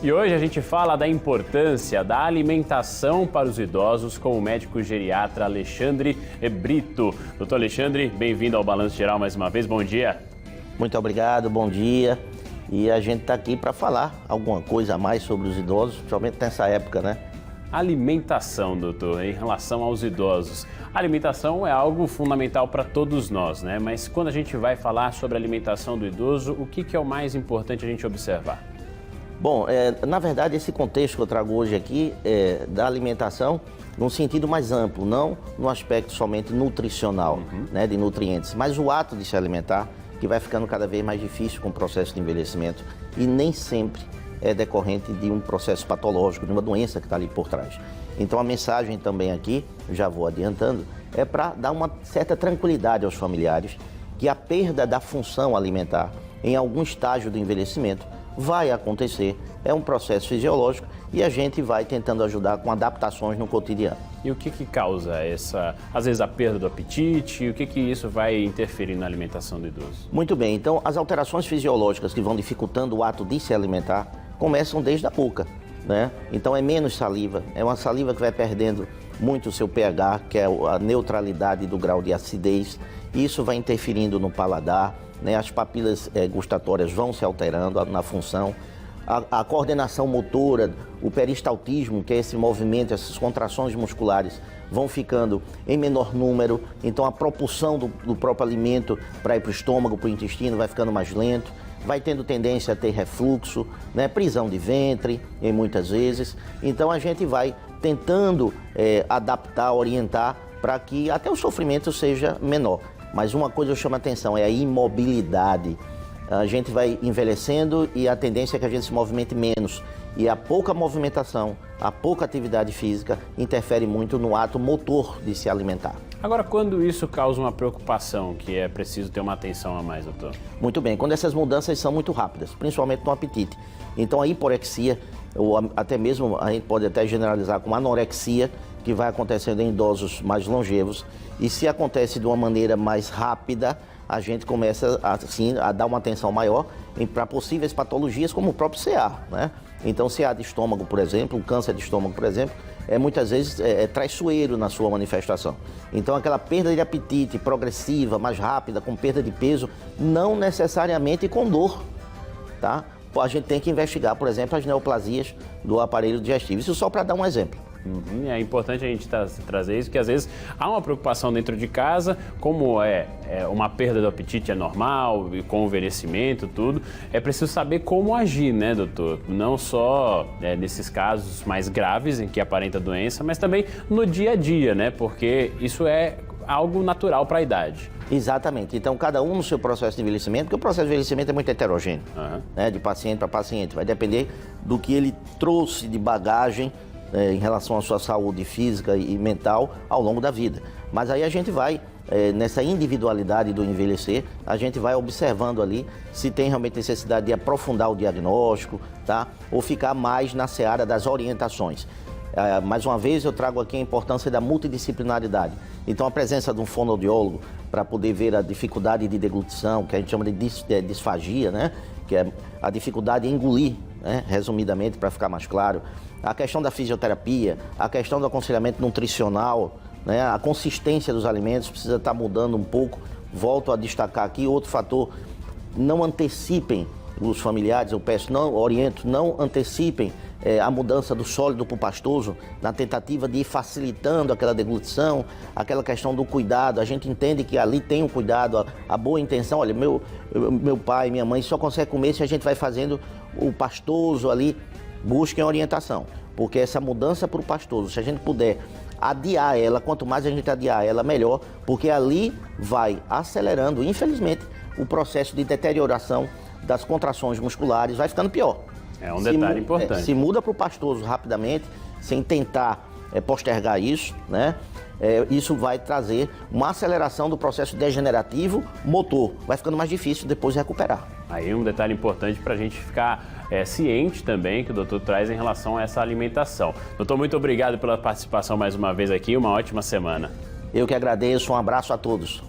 E hoje a gente fala da importância da alimentação para os idosos com o médico geriatra Alexandre Brito. Doutor Alexandre, bem-vindo ao Balanço Geral mais uma vez, bom dia. Muito obrigado, bom dia. E a gente está aqui para falar alguma coisa a mais sobre os idosos, principalmente nessa época, né? Alimentação, doutor, em relação aos idosos. A alimentação é algo fundamental para todos nós, né? Mas quando a gente vai falar sobre a alimentação do idoso, o que é o mais importante a gente observar? Bom, na verdade, esse contexto que eu trago hoje aqui é da alimentação num sentido mais amplo, não no aspecto somente nutricional, né, de nutrientes, mas o ato de se alimentar, que vai ficando cada vez mais difícil com o processo de envelhecimento e nem sempre é decorrente de um processo patológico, de uma doença que está ali por trás. Então a mensagem também aqui, já vou adiantando, é para dar uma certa tranquilidade aos familiares que a perda da função alimentar em algum estágio do envelhecimento vai acontecer, é um processo fisiológico e a gente vai tentando ajudar com adaptações no cotidiano. E o que causa essa, às vezes, a perda do apetite? O que isso vai interferir na alimentação do idoso? Muito bem, então as alterações fisiológicas que vão dificultando o ato de se alimentar começam desde a boca, né? Então é menos saliva, é uma saliva que vai perdendo muito o seu pH, que é a neutralidade do grau de acidez, e isso vai interferindo no paladar, né? As papilas gustatórias vão se alterando na função, a coordenação motora, o peristaltismo, que é esse movimento, essas contrações musculares, vão ficando em menor número, então a propulsão do próprio alimento para ir para o estômago, para o intestino, vai ficando mais lento, vai tendo tendência a ter refluxo, né? Prisão de ventre, em muitas vezes. Então a gente vai tentando adaptar, orientar, para que até o sofrimento seja menor. Mas uma coisa eu chamo a atenção, é a imobilidade. A gente vai envelhecendo e a tendência é que a gente se movimente menos. E a pouca movimentação, a pouca atividade física interfere muito no ato motor de se alimentar. Agora, quando isso causa uma preocupação, que é preciso ter uma atenção a mais, doutor? Muito bem, quando essas mudanças são muito rápidas, principalmente no apetite. Então a hiporexia, ou até mesmo a gente pode até generalizar com anorexia, que vai acontecendo em idosos mais longevos. E se acontece de uma maneira mais rápida, a gente começa assim, a dar uma atenção maior para possíveis patologias como o próprio CA, né? Então CA de estômago, por exemplo, um câncer de estômago, por exemplo, muitas vezes é traiçoeiro na sua manifestação. Então aquela perda de apetite progressiva, mais rápida, com perda de peso, não necessariamente com dor, tá? A gente tem que investigar, por exemplo, as neoplasias do aparelho digestivo. Isso só para dar um exemplo. É importante a gente trazer isso, porque às vezes há uma preocupação dentro de casa, como uma perda do apetite é normal, e com o envelhecimento, tudo, é preciso saber como agir, né, doutor? Não só nesses casos mais graves em que aparenta a doença, mas também no dia a dia, né? Porque isso é algo natural para a idade. Exatamente. Então, cada um no seu processo de envelhecimento, porque o processo de envelhecimento é muito heterogêneo, né? De paciente para paciente. Vai depender do que ele trouxe de bagagem em relação à sua saúde física e mental ao longo da vida. Mas aí a gente vai, nessa individualidade do envelhecer, a gente vai observando ali se tem realmente necessidade de aprofundar o diagnóstico, tá? Ou ficar mais na seara das orientações. Mais uma vez eu trago aqui a importância da multidisciplinaridade. Então a presença de um fonoaudiólogo para poder ver a dificuldade de deglutição, que a gente chama de disfagia, né? Que é a dificuldade em engolir, né? Resumidamente, para ficar mais claro. A questão da fisioterapia, a questão do aconselhamento nutricional, né? A consistência dos alimentos precisa estar mudando um pouco. Volto a destacar aqui outro fator: não antecipem os familiares, eu peço, não antecipem a mudança do sólido para o pastoso na tentativa de ir facilitando aquela deglutição, aquela questão do cuidado. A gente entende que ali tem um cuidado, a boa intenção. Olha, meu pai, minha mãe só consegue comer se a gente vai fazendo o pastoso ali. Busquem orientação, porque essa mudança para o pastoso, se a gente puder adiar ela, quanto mais a gente adiar ela, melhor, porque ali vai acelerando, infelizmente, o processo de deterioração das contrações musculares, vai ficando pior. É um detalhe importante. Se muda para o pastoso rapidamente, sem tentar postergar isso, né? Isso vai trazer uma aceleração do processo degenerativo motor. Vai ficando mais difícil depois recuperar. Aí um detalhe importante para a gente ficar ciente também que o doutor traz em relação a essa alimentação. Doutor, muito obrigado pela participação mais uma vez aqui. Uma ótima semana. Eu que agradeço. Um abraço a todos.